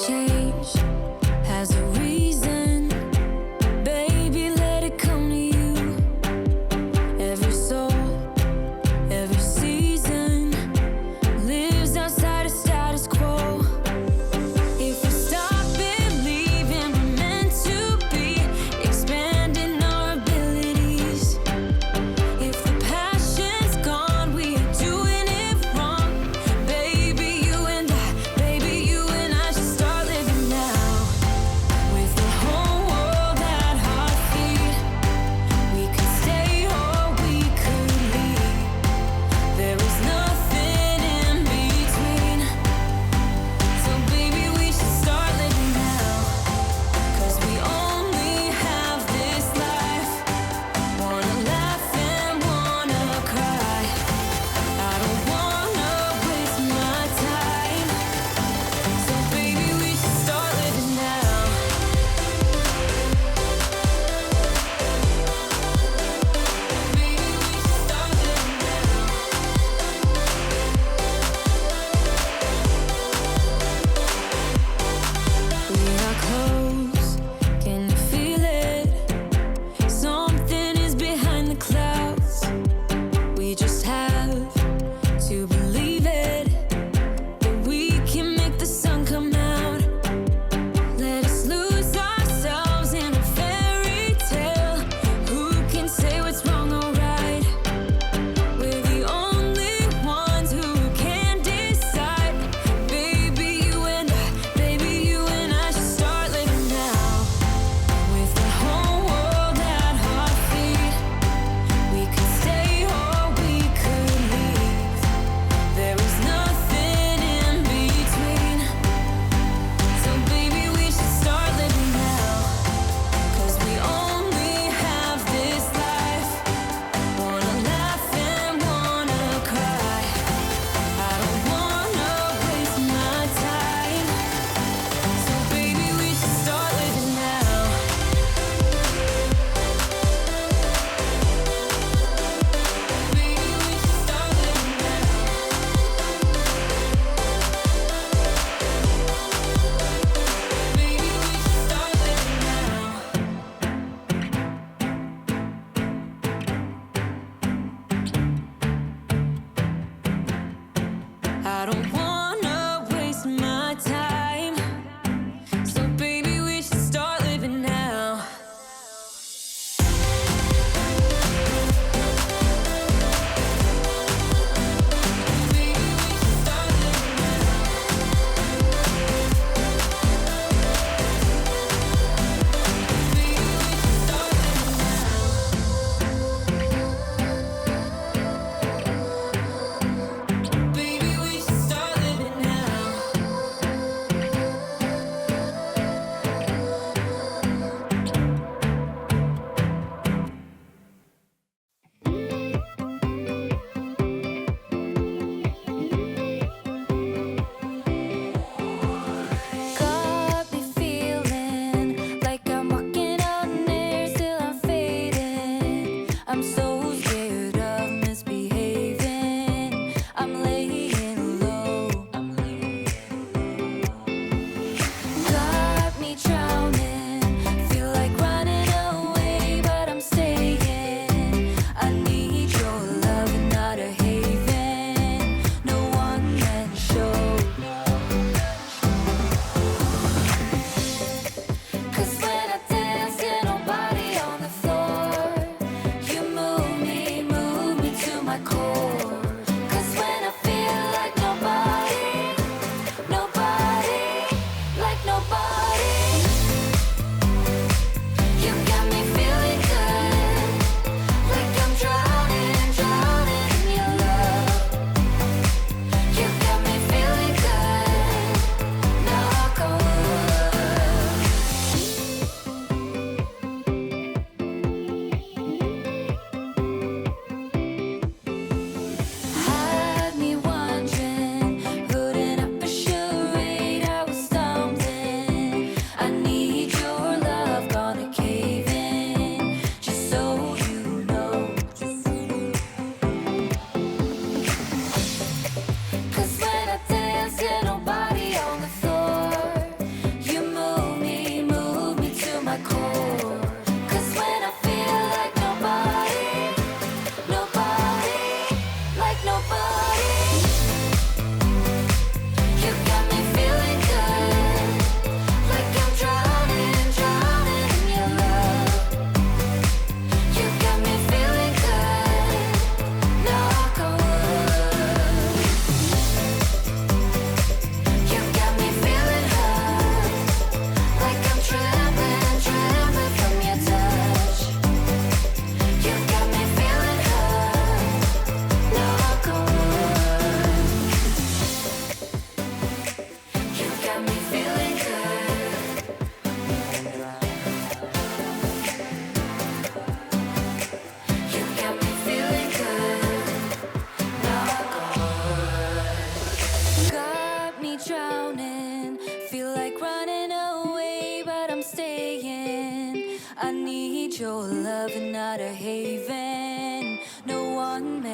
change has a reason. Baby, let it come to you. Every soul, every season lives outside of status quo. If we stop believing we're meant to be, expanding our abilities. If the passion's gone, we are doing it wrong. Baby, you and I should start living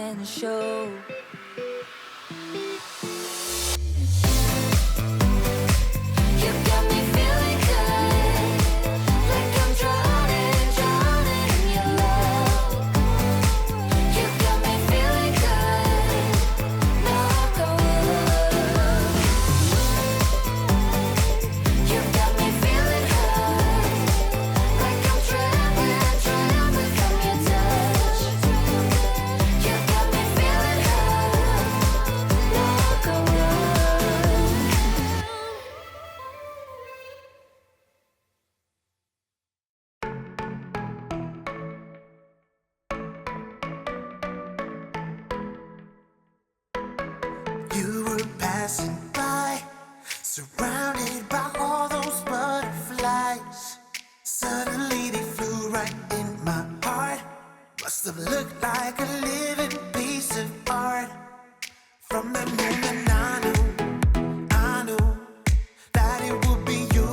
and show. You got me feeling good, like I'm drowning, drowning in your love. You got me feeling good, knock on wood. You got me feeling good, like I'm trembling, trembling from your touch. You got me feeling good, knock on wood. You were passing by, surrounded by all those butterflies. Suddenly they flew right in my heart. Must have looked like a living piece of art. From that moment I knew that it would be you.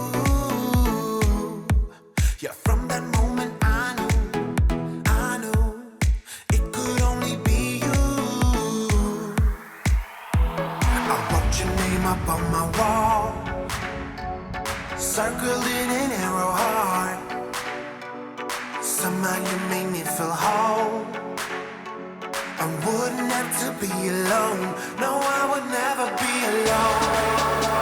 Yeah, from that moment I knew it could only be you. I wrote your name up on my wall, circled in an arrow heart. Somehow you made me feel whole. I wouldn't have to be alone. No, I would never be alone.